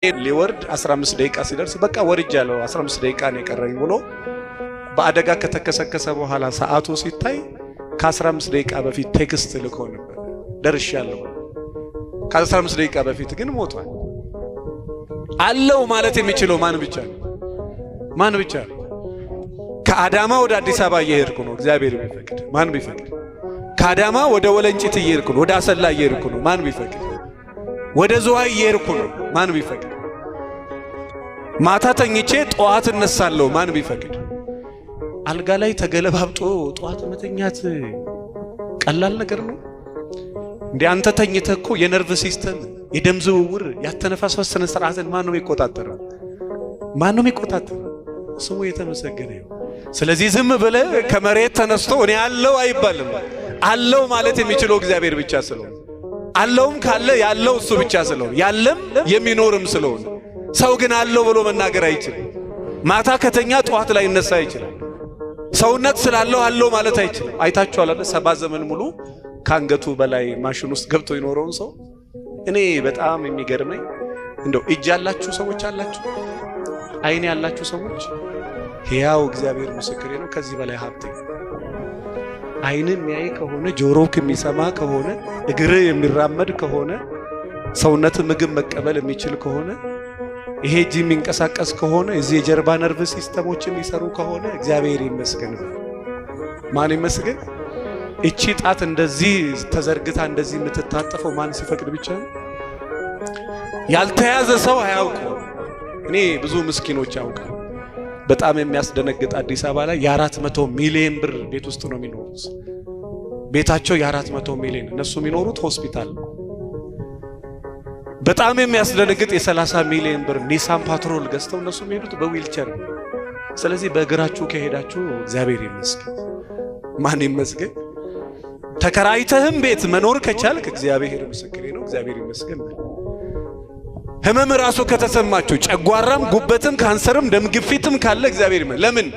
ሊወርድ 15 ደቂቃ ሲደርስ በቃ ወርጃለሁ 15 ደቂቃ ነው የቀረኝ ብሎ በአደጋ ከተከሰከሰ በኋላ ሰዓቱ ሲታይ ከ15 ደቂቃ በፊት ቴክስት ልኮ ነበር ደርሻለሁ። ከ15 ደቂቃ በፊት ግን ሞቷል። አለው ማለት የሚችለው ማን ብቻ ነው? ማን ብቻ ነው? ከአዳማ ወደ አዲስ አበባ እየሄድኩ ነው፣ እግዚአብሔር ቢፈቅድ። ማን ቢፈቅድ? ከአዳማ ወደ ወለንጭት እየሄድኩ ነው፣ ወደ አሰላ እየሄድኩ ነው። ማን ቢፈቅድ? ወደ ዝዋይ እየሄድኩ ነው። ማን ቢፈቅድ? ማታ ተኝቼ ጠዋት እነሳለሁ። ማን ቢፈቅድ? አልጋ ላይ ተገለባብጦ ጠዋት መተኛት ቀላል ነገር ነው እንዴ? አንተ ተኝተህ እኮ የነርቭ ሲስተም፣ የደም ዝውውር፣ ያተነፋፈስ ስነ ስርዓትን ማን ነው የሚቆጣጠረው? ማን ነው የሚቆጣጠረው? ስሙ የተመሰገነ ይሁን። ስለዚህ ዝም ብለህ ከመሬት ተነስቶ እኔ አለው አይባልም። አለው ማለት የሚችለው እግዚአብሔር ብቻ ስለሆነ፣ አለውም ካለ ያለው እሱ ብቻ ስለሆነ፣ ያለም የሚኖርም ስለሆነ፣ ሰው ግን አለው ብሎ መናገር አይችልም። ማታ ከተኛ ጠዋት ላይ ይነሳ ይችላል። ሰውነት ስላለው አለው ማለት አይችልም። አይታችኋል አይደል? 70 ዘመን ሙሉ ካንገቱ በላይ ማሽን ውስጥ ገብቶ ይኖረውን ሰው። እኔ በጣም የሚገርመኝ እንደው እጅ ያላችሁ ሰዎች አላችሁ፣ አይን ያላችሁ ሰዎች፣ ሕያው እግዚአብሔር ምስክሬ ነው፣ ከዚህ በላይ ሀብቴ። አይንን የሚያይ ከሆነ ጆሮክ የሚሰማ ከሆነ እግር የሚራመድ ከሆነ ሰውነት ምግብ መቀበል የሚችል ከሆነ ይሄ እጅ የሚንቀሳቀስ ከሆነ እዚህ የጀርባ ነርቭ ሲስተሞች የሚሰሩ ከሆነ እግዚአብሔር ይመስገን። ማን ይመስገን? እቺ ጣት እንደዚህ ተዘርግታ እንደዚህ የምትታጠፈው ማን ሲፈቅድ ብቻ ነው። ያልተያዘ ሰው አያውቀው። እኔ ብዙ ምስኪኖች ያውቃል። በጣም የሚያስደነግጥ አዲስ አበባ ላይ የ400 ሚሊዮን ብር ቤት ውስጥ ነው የሚኖሩት። ቤታቸው የ400 ሚሊዮን፣ እነሱ የሚኖሩት ሆስፒታል ነው። በጣም የሚያስደነግጥ የ30 ሚሊዮን ብር ኒሳን ፓትሮል ገዝተው እነሱ የሚሄዱት በዊልቸር ነው። ስለዚህ በእግራችሁ ከሄዳችሁ እግዚአብሔር ይመስገን። ማን ይመስገን? ተከራይተህም ቤት መኖር ከቻልክ እግዚአብሔር ምስክሬ ነው፣ እግዚአብሔር ይመስገን። ህመም ራሱ ከተሰማችሁ ጨጓራም፣ ጉበትም፣ ካንሰርም፣ ደም ግፊትም ካለ እግዚአብሔር ይመስገን። ለምን?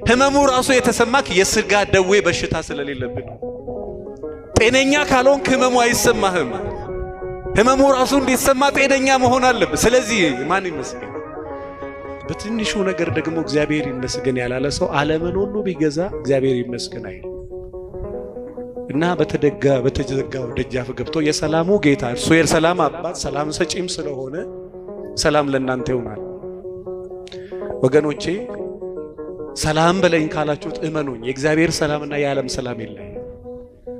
ህመሙ ራሱ የተሰማክ የስጋ ደዌ በሽታ ስለሌለብን። ጤነኛ ካልሆንክ ህመሙ አይሰማህም። ህመሙ ራሱ እንዲሰማ ጤነኛ መሆን አለበት። ስለዚህ ማን ይመስገን? በትንሹ ነገር ደግሞ እግዚአብሔር ይመስገን ያላለ ሰው ዓለምን ሁሉ ቢገዛ እግዚአብሔር ይመስገን አይል እና በተዘጋው ደጃፍ ገብቶ የሰላሙ ጌታ እርሱ የሰላም አባት ሰላም ሰጪም ስለሆነ ሰላም ለእናንተ ይሆናል። ወገኖቼ ሰላም በለኝ ካላችሁት እመኑኝ፣ የእግዚአብሔር ሰላምና የዓለም ሰላም የለም።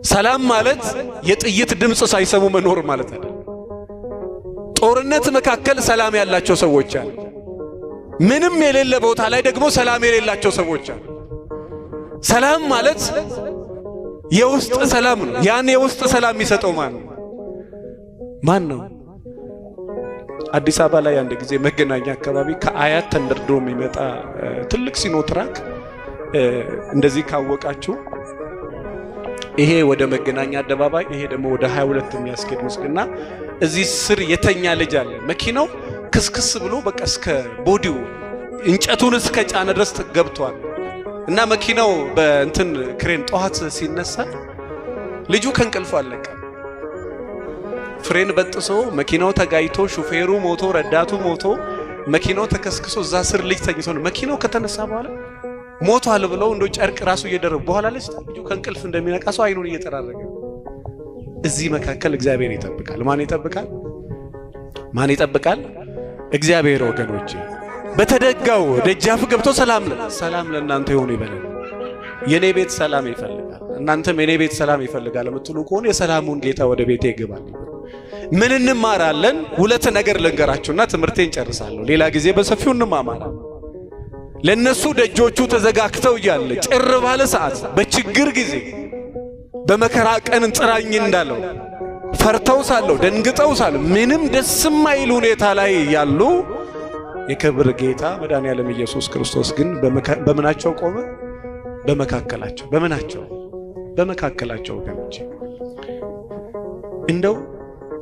ሰላም ማለት የጥይት ድምፅ ሳይሰሙ መኖር ማለት አይደለም። ጦርነት መካከል ሰላም ያላቸው ሰዎች አሉ። ምንም የሌለ ቦታ ላይ ደግሞ ሰላም የሌላቸው ሰዎች አሉ። ሰላም ማለት የውስጥ ሰላም ነው። ያን የውስጥ ሰላም የሚሰጠው ማን ነው? አዲስ አበባ ላይ አንድ ጊዜ መገናኛ አካባቢ ከአያት ተንደርዶ የሚመጣ ትልቅ ሲኖትራክ እንደዚህ ካወቃችሁ ይሄ ወደ መገናኛ አደባባይ፣ ይሄ ደግሞ ወደ 22 የሚያስኬድ መስግና እዚህ ስር የተኛ ልጅ አለ። መኪናው ክስክስ ብሎ በቃ እስከ ቦዲው እንጨቱን እስከ ጫነ ድረስ ገብቷል። እና መኪናው በእንትን ክሬን ጠዋት ሲነሳ ልጁ ከእንቅልፉ አለቀ። ፍሬን በጥሶ መኪናው ተጋይቶ ሹፌሩ ሞቶ ረዳቱ ሞቶ መኪናው ተከስክሶ እዛ ስር ልጅ ተኝቶ ነው። መኪናው ከተነሳ በኋላ ሞቷል ብለው እንደው ጨርቅ ራሱ እየደረቡ በኋላ ልጅ ከእንቅልፍ እንደሚነቃ ሰው አይኑን እየጠራረገ። እዚህ መካከል እግዚአብሔር ይጠብቃል። ማን ይጠብቃል? ማን ይጠብቃል? እግዚአብሔር። ወገኖቼ በተደጋው ደጃፍ ገብቶ ሰላም ለእናንተ ይሁን ይበላል። የኔ ቤት ሰላም ይፈልጋል፣ እናንተም የኔ ቤት ሰላም ይፈልጋል የምትሉ ከሆነ የሰላሙን ጌታ ወደ ቤቴ ይገባል። ምን እንማራለን? ሁለት ነገር ልንገራችሁና ትምህርቴን ጨርሳለሁ። ሌላ ጊዜ በሰፊው እንማማራለን። ለነሱ ደጆቹ ተዘጋግተው እያለ ጭር ባለ ሰዓት፣ በችግር ጊዜ፣ በመከራ ቀን ጥራኝ እንዳለው ፈርተው ሳለው ደንግጠው ሳለው ምንም ደስ የማይል ሁኔታ ላይ ያሉ የክብር ጌታ መድኃኔዓለም ኢየሱስ ክርስቶስ ግን በምናቸው ቆመ? በመካከላቸው። በመካከላቸው ወገኖች፣ እንደው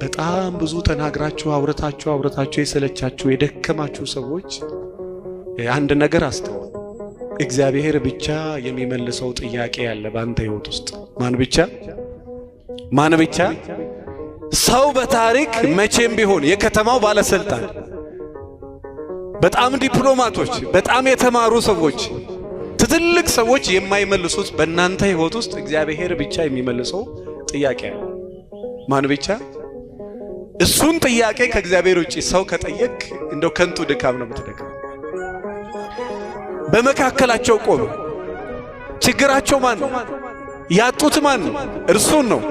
በጣም ብዙ ተናግራችሁ አውርታችሁ የሰለቻችሁ የደከማችሁ ሰዎች አንድ ነገር አስተውሉ። እግዚአብሔር ብቻ የሚመልሰው ጥያቄ ያለ ባንተ ሕይወት ውስጥ። ማን ብቻ? ሰው በታሪክ መቼም ቢሆን የከተማው ባለስልጣን በጣም ዲፕሎማቶች፣ በጣም የተማሩ ሰዎች፣ ትልልቅ ሰዎች የማይመልሱት በእናንተ ህይወት ውስጥ እግዚአብሔር ብቻ የሚመልሰው ጥያቄ አለ። ማን ብቻ? እሱን ጥያቄ ከእግዚአብሔር ውጪ ሰው ከጠየቅ እንደው ከንቱ ድካም ነው የምትደክመው። በመካከላቸው ቆመ። ችግራቸው ማን ነው? ያጡት ማን ነው? እርሱን ነው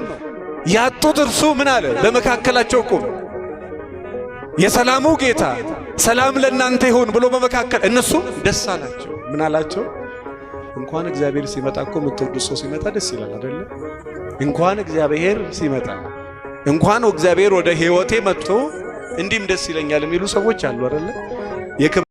ያጡት። እርሱ ምን አለ? በመካከላቸው ቆመ። የሰላሙ ጌታ ሰላም ለእናንተ ይሁን ብሎ በመካከል እነሱ ደስ አላቸው። ምን አላቸው? እንኳን እግዚአብሔር ሲመጣ እኮ የምትወዱት ሰው ሲመጣ ደስ ይላል አይደለ? እንኳን እግዚአብሔር ሲመጣ እንኳን እግዚአብሔር ወደ ህይወቴ መጥቶ እንዲህም ደስ ይለኛል የሚሉ ሰዎች አሉ አይደለ? የክብር